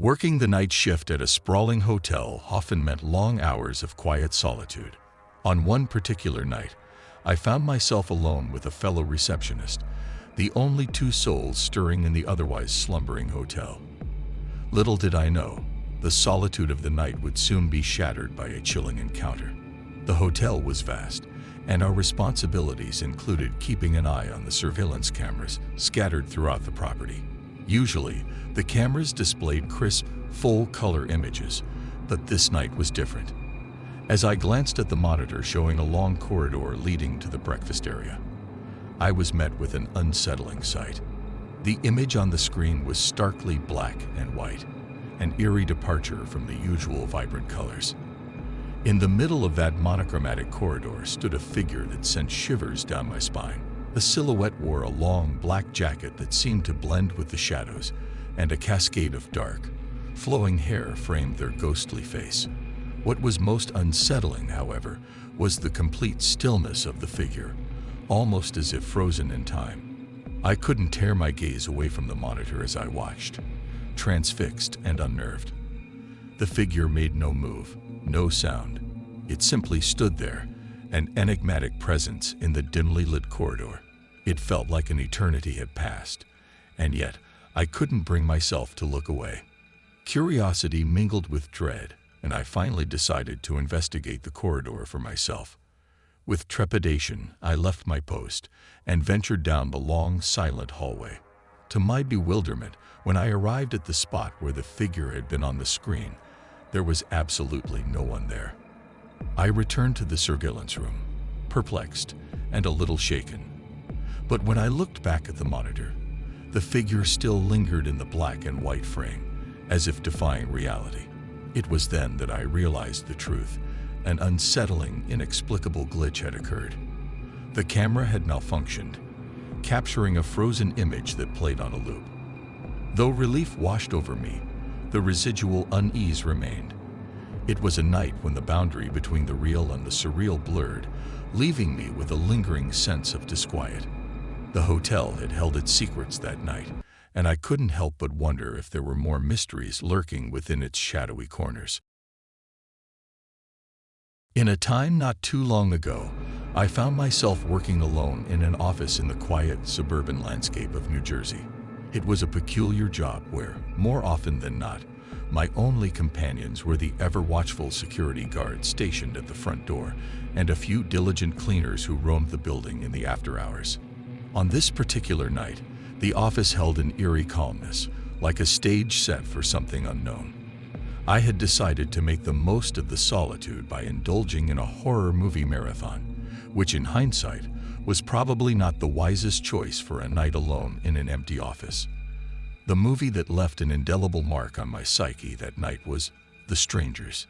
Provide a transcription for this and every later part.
Working the night shift at a sprawling hotel often meant long hours of quiet solitude. On one particular night, I found myself alone with a fellow receptionist, the only two souls stirring in the otherwise slumbering hotel. Little did I know, the solitude of the night would soon be shattered by a chilling encounter. The hotel was vast, and our responsibilities included keeping an eye on the surveillance cameras scattered throughout the property. Usually, the cameras displayed crisp, full-color images, but this night was different. As I glanced at the monitor showing a long corridor leading to the breakfast area, I was met with an unsettling sight. The image on the screen was starkly black and white, an eerie departure from the usual vibrant colors. In the middle of that monochromatic corridor stood a figure that sent shivers down my spine. The silhouette wore a long black jacket that seemed to blend with the shadows, and a cascade of dark, flowing hair framed their ghostly face. What was most unsettling, however, was the complete stillness of the figure, almost as if frozen in time. I couldn't tear my gaze away from the monitor as I watched, transfixed and unnerved. The figure made no move, no sound. It simply stood there, an enigmatic presence in the dimly lit corridor. It felt like an eternity had passed, and yet I couldn't bring myself to look away. Curiosity mingled with dread, and I finally decided to investigate the corridor for myself. With trepidation, I left my post and ventured down the long, silent hallway. To my bewilderment, when I arrived at the spot where the figure had been on the screen, there was absolutely no one there. I returned to the surveillance room, perplexed and a little shaken. But when I looked back at the monitor, the figure still lingered in the black and white frame, as if defying reality. It was then that I realized the truth. An unsettling, inexplicable glitch had occurred. The camera had malfunctioned, capturing a frozen image that played on a loop. Though relief washed over me, the residual unease remained. It was a night when the boundary between the real and the surreal blurred, leaving me with a lingering sense of disquiet. The hotel had held its secrets that night, and I couldn't help but wonder if there were more mysteries lurking within its shadowy corners. In a time not too long ago, I found myself working alone in an office in the quiet, suburban landscape of New Jersey. It was a peculiar job where, more often than not, my only companions were the ever-watchful security guards stationed at the front door and a few diligent cleaners who roamed the building in the after-hours. On this particular night, the office held an eerie calmness, like a stage set for something unknown. I had decided to make the most of the solitude by indulging in a horror movie marathon, which in hindsight was probably not the wisest choice for a night alone in an empty office. The movie that left an indelible mark on my psyche that night was The Strangers.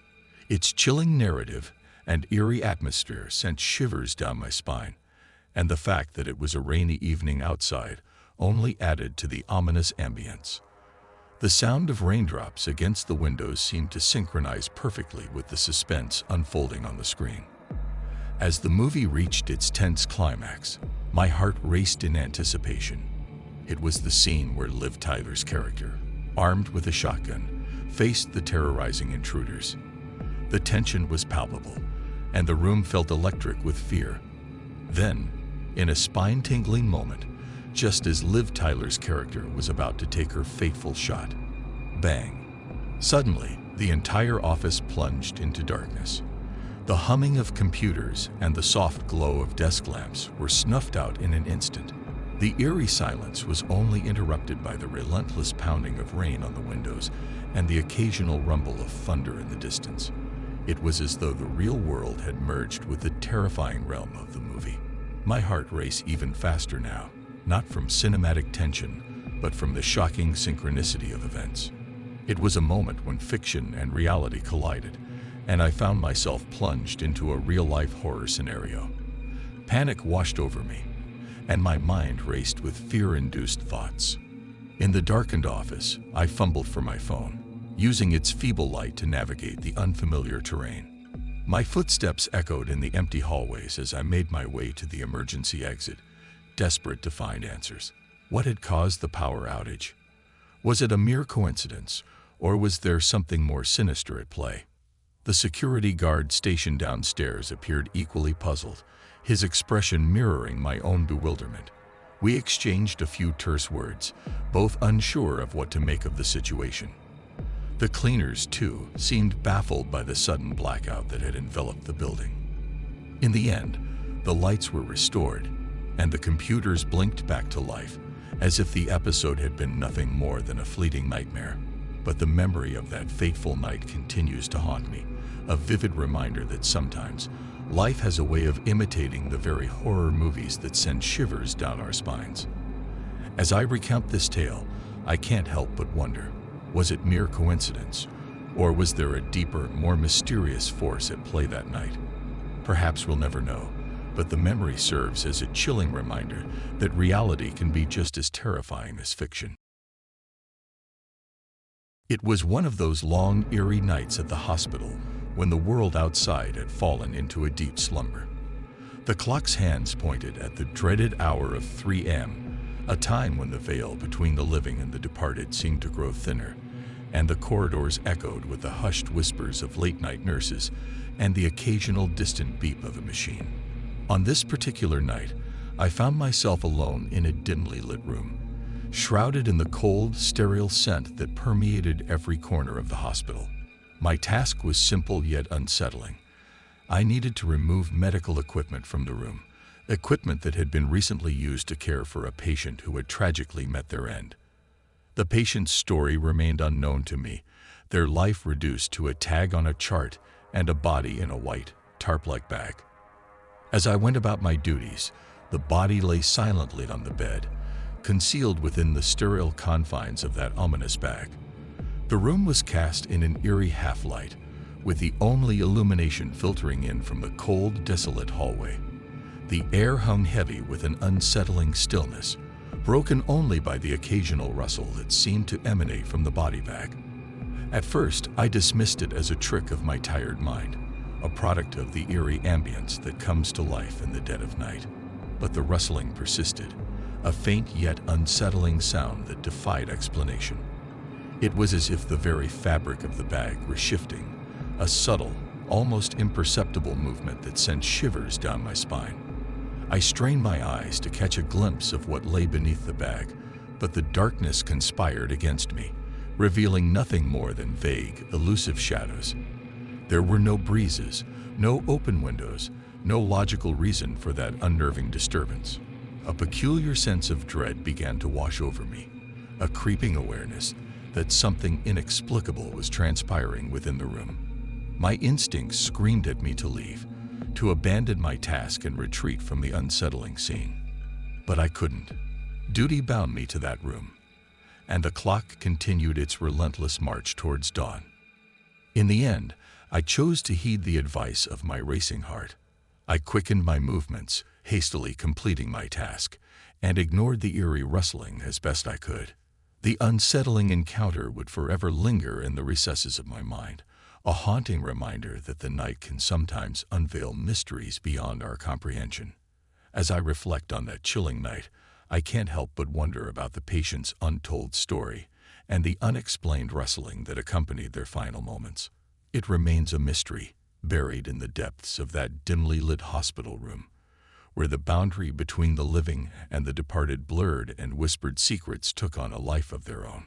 Its chilling narrative and eerie atmosphere sent shivers down my spine, and the fact that it was a rainy evening outside only added to the ominous ambience. The sound of raindrops against the windows seemed to synchronize perfectly with the suspense unfolding on the screen. As the movie reached its tense climax, my heart raced in anticipation. It was the scene where Liv Tyler's character, armed with a shotgun, faced the terrorizing intruders. The tension was palpable, and the room felt electric with fear. Then, in a spine-tingling moment, just as Liv Tyler's character was about to take her fateful shot, bang! Suddenly, the entire office plunged into darkness. The humming of computers and the soft glow of desk lamps were snuffed out in an instant. The eerie silence was only interrupted by the relentless pounding of rain on the windows and the occasional rumble of thunder in the distance. It was as though the real world had merged with the terrifying realm of the movie. My heart raced even faster now, not from cinematic tension, but from the shocking synchronicity of events. It was a moment when fiction and reality collided, and I found myself plunged into a real-life horror scenario. Panic washed over me, and my mind raced with fear-induced thoughts. In the darkened office, I fumbled for my phone, using its feeble light to navigate the unfamiliar terrain. My footsteps echoed in the empty hallways as I made my way to the emergency exit, desperate to find answers. What had caused the power outage? Was it a mere coincidence, Or was there something more sinister at play? The security guard stationed downstairs appeared equally puzzled, his expression mirroring my own bewilderment. We exchanged a few terse words, both unsure of what to make of the situation. The cleaners, too, seemed baffled by the sudden blackout that had enveloped the building. In the end, the lights were restored, and the computers blinked back to life, as if the episode had been nothing more than a fleeting nightmare. But the memory of that fateful night continues to haunt me, a vivid reminder that sometimes life has a way of imitating the very horror movies that send shivers down our spines. As I recount this tale, I can't help but wonder, was it mere coincidence, or was there a deeper, more mysterious force at play that night? Perhaps we'll never know, but the memory serves as a chilling reminder that reality can be just as terrifying as fiction. It was one of those long, eerie nights at the hospital when the world outside had fallen into a deep slumber. The clock's hands pointed at the dreaded hour of 3 a.m., a time when the veil between the living and the departed seemed to grow thinner, and the corridors echoed with the hushed whispers of late-night nurses and the occasional distant beep of a machine. On this particular night, I found myself alone in a dimly lit room, shrouded in the cold, sterile scent that permeated every corner of the hospital. My task was simple yet unsettling. I needed to remove medical equipment from the room, equipment that had been recently used to care for a patient who had tragically met their end. The patient's story remained unknown to me, their life reduced to a tag on a chart and a body in a white, tarp-like bag. As I went about my duties, the body lay silently on the bed, concealed within the sterile confines of that ominous bag. The room was cast in an eerie half-light, with the only illumination filtering in from the cold, desolate hallway. The air hung heavy with an unsettling stillness, broken only by the occasional rustle that seemed to emanate from the body bag. At first, I dismissed it as a trick of my tired mind, a product of the eerie ambience that comes to life in the dead of night. But the rustling persisted, a faint yet unsettling sound that defied explanation. It was as if the very fabric of the bag were shifting, a subtle, almost imperceptible movement that sent shivers down my spine. I strained my eyes to catch a glimpse of what lay beneath the bag, but the darkness conspired against me, revealing nothing more than vague, elusive shadows. There were no breezes, no open windows, no logical reason for that unnerving disturbance. A peculiar sense of dread began to wash over me, a creeping awareness that something inexplicable was transpiring within the room. My instincts screamed at me to leave, to abandon my task and retreat from the unsettling scene. But I couldn't. Duty bound me to that room, and the clock continued its relentless march towards dawn. In the end, I chose to heed the advice of my racing heart. I quickened my movements, hastily completing my task, and ignored the eerie rustling as best I could. The unsettling encounter would forever linger in the recesses of my mind, a haunting reminder that the night can sometimes unveil mysteries beyond our comprehension. As I reflect on that chilling night, I can't help but wonder about the patient's untold story and the unexplained rustling that accompanied their final moments. It remains a mystery, buried in the depths of that dimly lit hospital room, where the boundary between the living and the departed blurred and whispered secrets took on a life of their own.